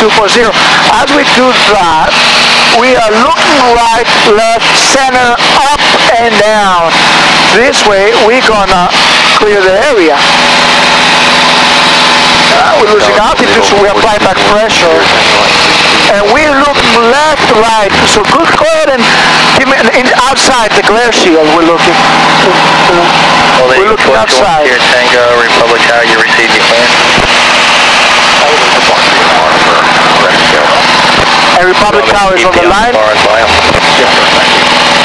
240. As we do that, we are looking right, left, center, up and down. This way, we're gonna clear the area. We're losing altitude, so we apply back pressure. And we're looking left, right. So go ahead and give me outside the glare shield. We're looking. We're looking outside. Here, Tango, Republic, how you receive your plan? And Republic Tower is on the line.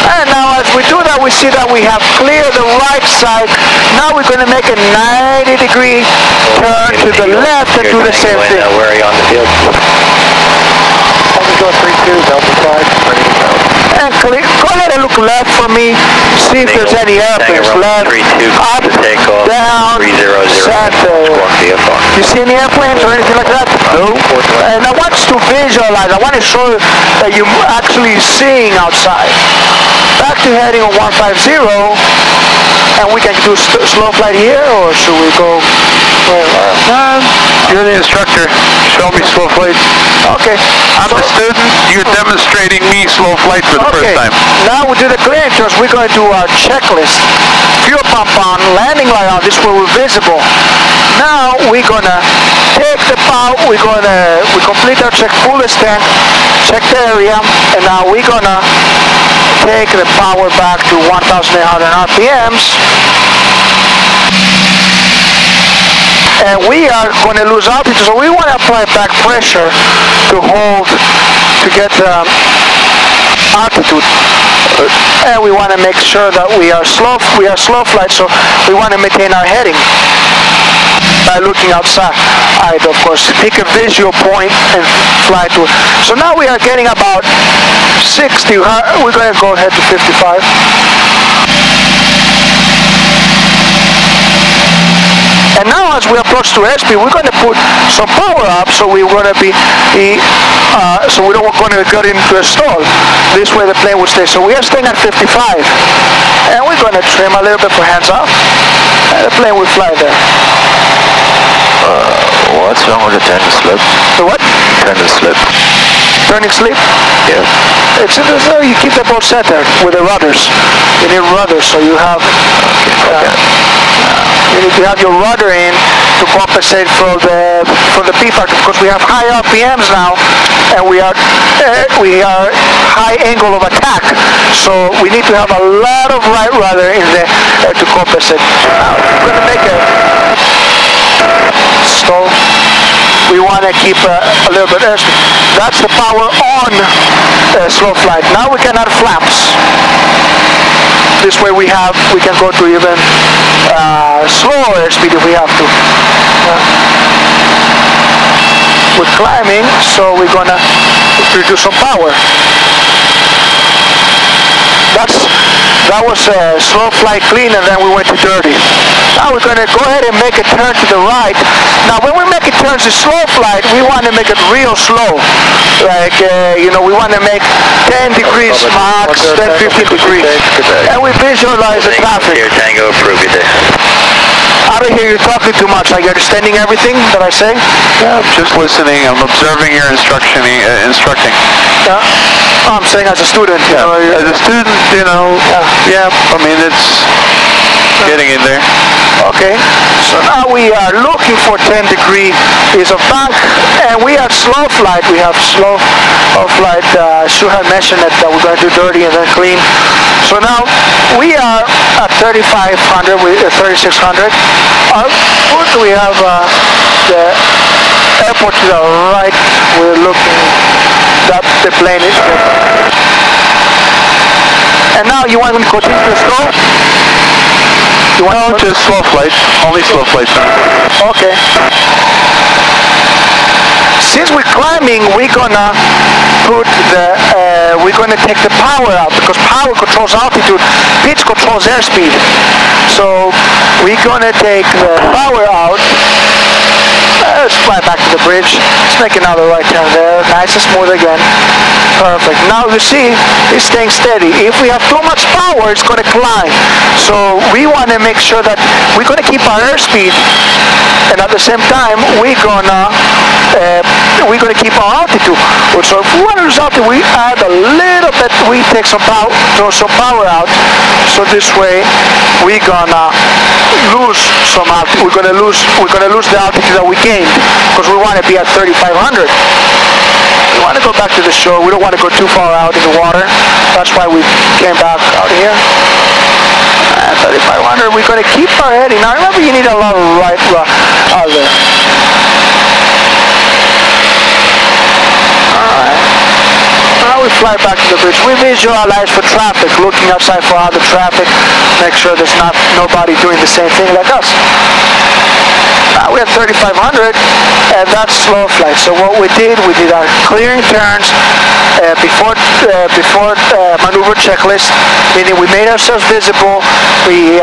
And now as we do that, we see that we have cleared the right side. Now we're going to make a 90-degree turn to the left and do the same thing. Where are you on the field? Go 3-2, Delta 5. And go ahead and look left for me. See if there's any airplanes left. 3-2, up, down, 300, center. You see any airplanes or anything like that? No. And I want you to visualize. I want to show you that you're actually seeing outside. Back to heading on 150. And we can do slow flight here, or should we go? You're the instructor. Show me slow flight. Okay. I'm the student. You're demonstrating me slow flight for the first time. Now we do the clearing turns. We're going to do our checklist. Fuel pump on, landing light on. This way we're visible. Now we're gonna take the power. We complete our check, fullest tank, check the area, and now we're gonna take the power back to 1,800 RPMs. And we are going to lose altitude, so we want to apply back pressure to hold, to get altitude. And we want to make sure that we are slow flight, so we want to maintain our heading by looking outside. Of course, pick a visual point and fly to it. So now we are getting about 60. We're going to go ahead to 55. And now as we approach to airspeed, we're going to put some power up, so we're going to be, so we don't want to get into a stall. This way the plane will stay. So we are staying at 55. And we're going to trim a little bit for hands off. And the plane will fly there. What's wrong with the turn and slip? The what? Turn and slip. Turning slip? Yeah. It's you keep the boat centered with the rudders. You need rudders, so you have. You need to have your rudder in to compensate for the P factor, because we have high RPMs now, and we are high angle of attack. So we need to have a lot of right rudder in there to compensate. Now we're going to make a stall. We want to keep a little bit airspeed. That's the power on slow flight. Now we can add flaps. This way we can go to even slower airspeed if we have to. We're climbing, so we're gonna reduce some power. That was slow flight clean, and then we went to dirty. Now we're going to go ahead and make a turn to the right. Now when we make a turn to slow flight, we want to make it real slow. Like, we want to make 10 degrees max, 10, 15 degrees. And we visualize the traffic. Here, Tango, approve your day. I don't hear you talking too much. Are you understanding everything that I say? Yeah, I'm just listening. I'm observing your instructing. Yeah. Oh, I'm saying as a student. Yeah. As a student, yeah, I mean, it's getting in there. Okay, so now we are looking for 10 degrees of bank, and we have slow flight. We have slow flight. Shu had mentioned that we're going to do dirty and then clean. So now we are at 3,500, 3,600. We have the airport to the right. We're looking that the plane is good. And now you want me to continue to slow? No, just slow flight. Only slow flight. Okay. Since we're climbing, we're gonna take the power out, because power controls altitude, pitch controls airspeed. So we're gonna take the power out. Let's fly back to the bridge. Let's make another right turn there. Nice and smooth again. Perfect. Now you see, it's staying steady. If we have too much power, it's going to climb. So we want to make sure that we're going to keep our airspeed, and at the same time, we're going to we're going to keep our altitude. So if we want to lose altitude, we add a little bit, we take some power, throw some power out. So this way, we're gonna lose some altitude. We're gonna lose the altitude that we gained because we want to be at 3,500. We want to go back to the shore. We don't want to go too far out in the water. That's why we came back out here. At 3,500, we're going to keep our heading. Now remember, you need a lot of right out there. Alright. Now we fly back to the bridge. We visualize for traffic, looking outside for other traffic. Make sure there's not nobody doing the same thing like us. Now we're at 3,500, and that's slow flight. So what we did our clearing turns before maneuver checklist, meaning we made ourselves visible. We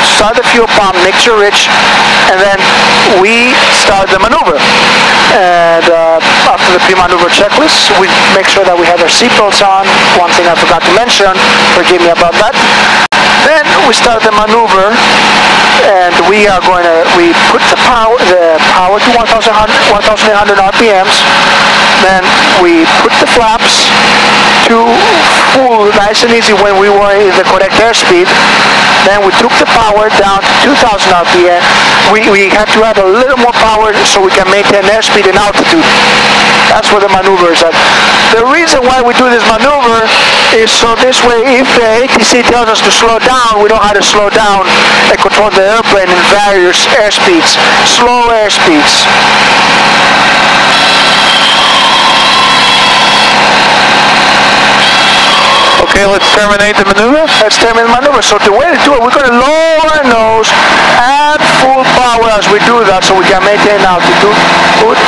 start the fuel pump, mixture rich, and then we start the maneuver. And after the pre-maneuver checklist, we make sure that we have our seatbelts on. One thing I forgot to mention, forgive me about that. Then we start the maneuver, and we put the power to 1,800 RPMs. Then we put the flaps to full, nice and easy when we were in the correct airspeed. Then we took the power down to 2,000 RPM. We had to add a little more power so we can maintain airspeed and altitude. That's where the maneuver is at. The reason why we do this maneuver is so this way, if the ATC tells us to slow down, we know how to slow down and control the airplane in various airspeeds, slow airspeeds. Okay, let's terminate the maneuver. Let's terminate the maneuver. So the way to do it, we're going to lower our nose, add full power as we do that so we can maintain altitude.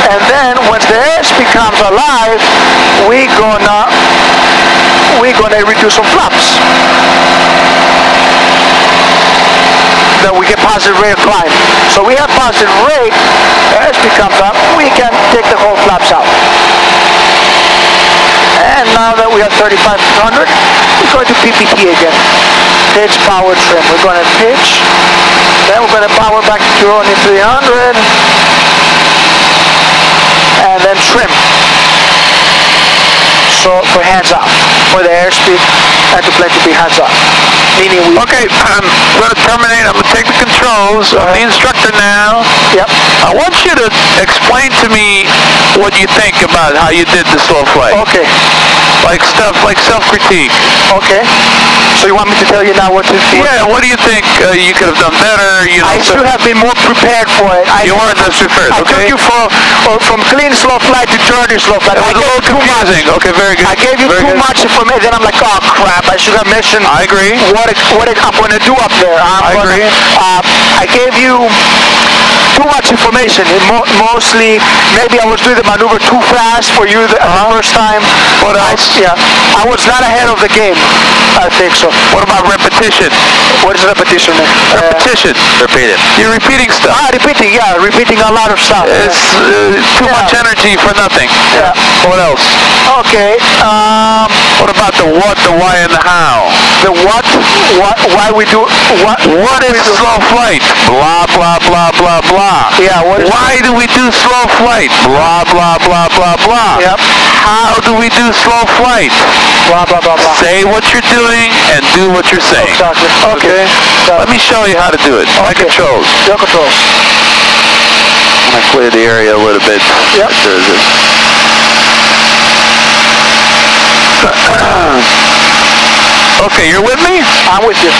And then once the airspeed comes alive, we're gonna reduce some flaps. Then we get positive rate of climb. So we have positive rate, airspeed comes up, we can take the whole flaps out. And now that we have 3,500, we're going to PPT again. Pitch, power, trim. We're going to pitch, then we're going to power back to only 300, and then trim. So for hands off, for the airspeed, and the plane to be hands off. Meaning we... Okay, I'm going to terminate. I'm going to take the controls of the instructor now. Yep. I want you to explain to me what you think about how you did the slow flight. Okay. Like stuff, like self-critique. Okay. So you want me to tell you now what to do? Yeah, what do you think you could have done better? You know, I should have been more prepared for it. You weren't as prepared, okay? I took you from clean slow flight to dirty slow flight. It was a little confusing. Okay, very good. I gave you too much information. Then I'm like, oh crap! I should have mentioned. I agree. What I'm going to do up there. I agree. I gave you too much information. Mostly, maybe I was doing the maneuver too fast for you the first time. What else? I was not ahead of the game. I think so. What about repetition? What is repetition? Repetition. Repeat it. You're repeating stuff. Repeating. Yeah, repeating a lot of stuff. It's too much energy for nothing. Yeah. What else? Okay. What about the what, the why, and the how? The what? Why we do? What is slow flight? Blah blah blah blah blah. Yeah. Why do we do slow flight? Blah blah blah blah blah. Yep. How do we do slow flight? Blah blah blah blah. Say what you're doing and do what you're saying. Exactly. Okay. Let me show you how to do it. My controls. Your controls. I'm gonna clear the area a little bit. Yep. Okay, you're with me? I'm with you.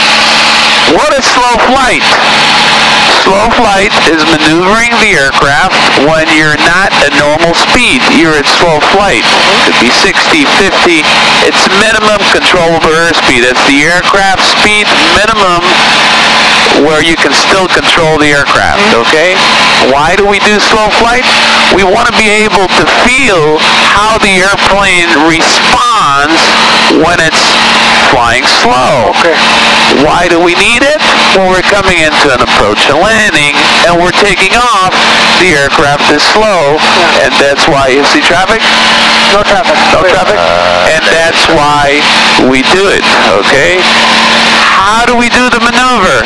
What is slow flight? Slow flight is maneuvering the aircraft when you're not at normal speed. You're at slow flight. It could be 60, 50. It's minimum controllable airspeed. It's the aircraft speed minimum where you can still control the aircraft, okay? Why do we do slow flight? We want to be able to feel how the airplane responds when it's flying slow. Okay. Why do we need it? When we're coming into an approach and landing and we're taking off, the aircraft is slow, and that's why you see traffic? No traffic. No traffic? And that's why we do it, okay? how do we do the maneuver?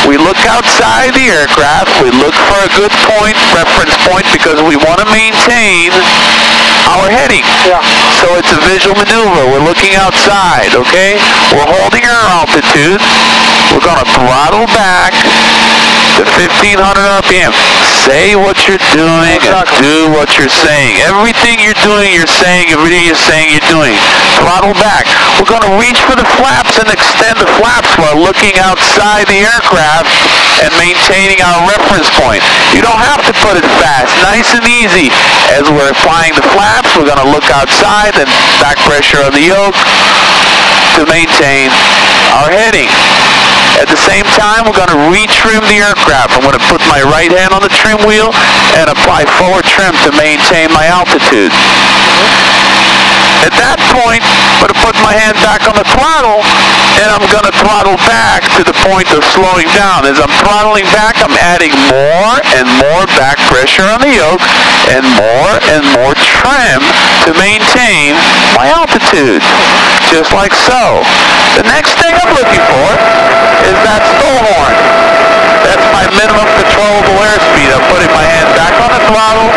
We look outside the aircraft, we look for a good point, reference point, because we want to maintain our heading. Yeah. So it's a visual maneuver. We're looking outside, okay? We're holding our altitude. We're going to throttle back to 1500 RPM. Say what you're doing and do what you're saying. Everything you're doing, you're saying. Everything you're saying, you're doing. Throttle back. We're going to reach for the flaps and extend the flaps while looking outside the aircraft and maintaining our reference point. You don't have to put it fast. Nice and easy. As we're applying the flaps, we're going to look outside and back pressure on the yoke to maintain our heading. At the same time, we're going to retrim the aircraft. I'm going to put my right hand on the trim wheel and apply forward trim to maintain my altitude. At that point, I'm going to put my hand back on the throttle and I'm going to throttle back to the point of slowing down. As I'm throttling back, I'm adding more and more back pressure on the yoke and more trim to maintain my altitude, just like so. The next thing I'm looking for is that stall horn. That's my minimum controllable airspeed. I'm putting my hand back on the throttle,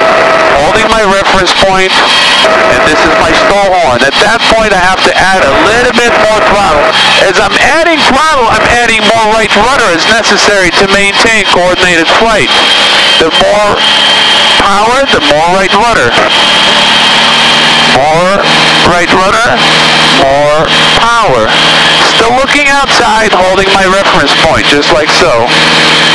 holding my reference point, and this is my stall horn. At that point, I have to add a little bit more throttle. As I'm adding throttle, I'm adding more right rudder as necessary to maintain coordinated flight. The more power, the more right rudder. More right rudder, more power. Still looking outside, holding my reference point, just like so.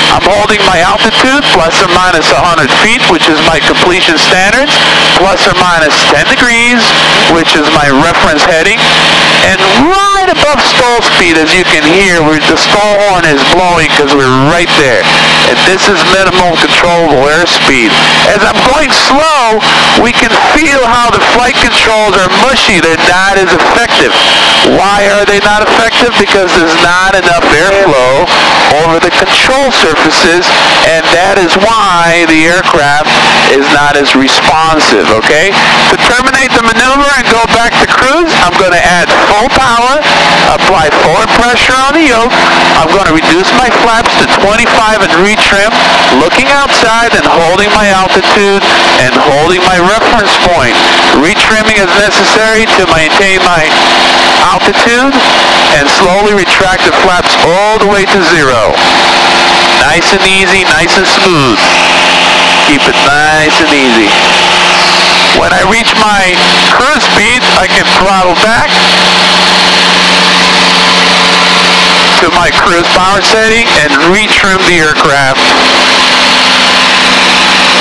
I'm holding my altitude, plus or minus 100 feet, which is my completion standards, plus or minus 10 degrees, which is my reference heading, and right above stall speed, as you can hear, the stall horn is blowing because we're right there. And this is minimal controllable airspeed. As I'm going slow, we can feel how the flight controls are mushy. They're not as effective. Why are they not effective? Because there's not enough airflow over the control surfaces, and that is why the aircraft is not as responsive, okay? To terminate the maneuver and go back to cruise, I'm going to add full power, apply forward pressure on the yoke. I'm going to reduce my flaps to 25 and retrim, looking outside and holding my altitude and holding my reference point. Retrimming as necessary to maintain my altitude and slowly retract the flaps all the way to 0. Nice and easy, nice and smooth. Keep it nice and easy. When I reach my cruise speed, I can throttle back to my cruise power setting and retrim the aircraft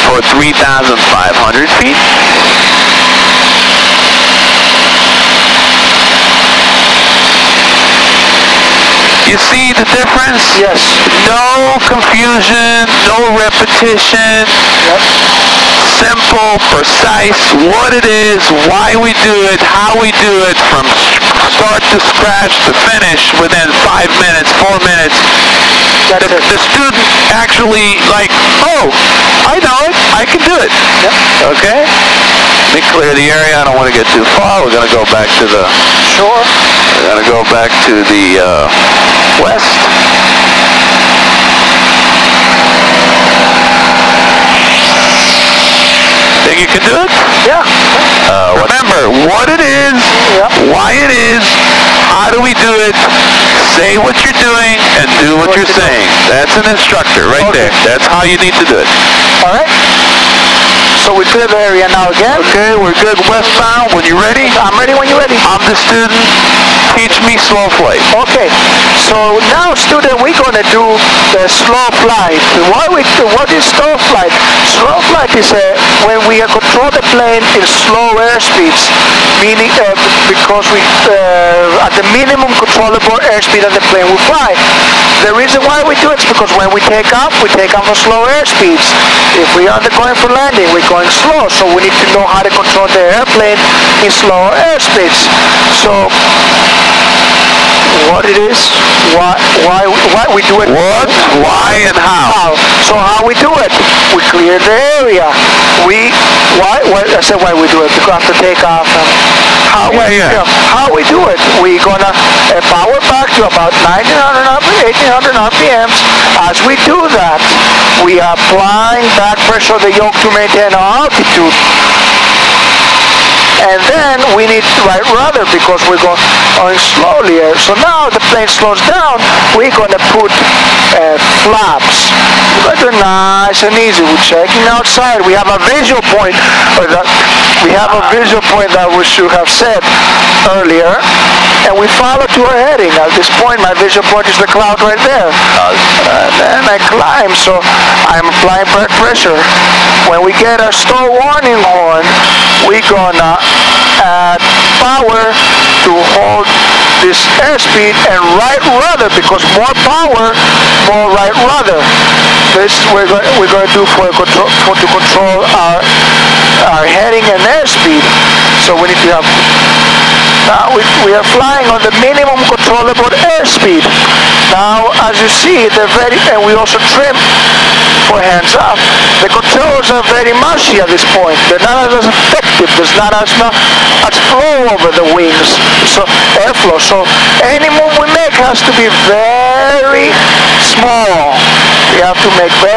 for 3,500 feet. You see the difference? Yes. No confusion, no repetition. Yep. Simple, precise, what it is, why we do it, how we do it, from start to scratch to finish within 5 minutes, 4 minutes. The student actually like, oh, I know it, I can do it. Yep. Okay? Let me clear the area, I don't want to get too far. We're going to go back to the shore. We're going to go back to the west. Think you can do it? Yeah. Remember what it is, why it is, how do we do it, say what you're doing, and do what you're saying. That's an instructor right there. That's how you need to do it. All right. So we clear the area now again. Okay, we're good westbound. When you're ready? I'm ready when you're ready. I'm the student. Teach me slow flight. Okay. So now, student, we're going to do the slow flight. What is slow flight? Slow flight is when we control the plane in slow airspeeds, meaning because we at the minimum controllable airspeed that the plane will fly. The reason why we do it is because when we take off on slow airspeeds. If we are going for landing, we're going slow, so we need to know how to control the airplane in slow airspeeds. So what it is, why we do it. What, why, and how. So how we do it? We clear the area. I said why we do it, because after takeoff. how we do it. We're gonna power back to about 1800 RPMs. As we do that, we are applying back pressure of the yoke to maintain our altitude. And then we need right rudder because we're going slowly here. So now the plane slows down, we're going to put flaps. We're going to do it nice and easy. We're checking outside. We have a visual point. That we should have said earlier. And we follow to our heading. At this point, my visual point is the cloud right there. And I climb, so I'm applying pressure. When we get our stall warning horn, we're gonna add power to hold this airspeed and right rudder, because more power, more right rudder. This we're going to do to control our heading and airspeed. So we need to have. Now we are flying on the minimum controllable airspeed. Now, as you see, they're very, and we also trim for hands up. The controls are very mushy at this point. They're not as effective. There's not as much flow over the wings, so airflow. So any move we make has to be very small. We have to make very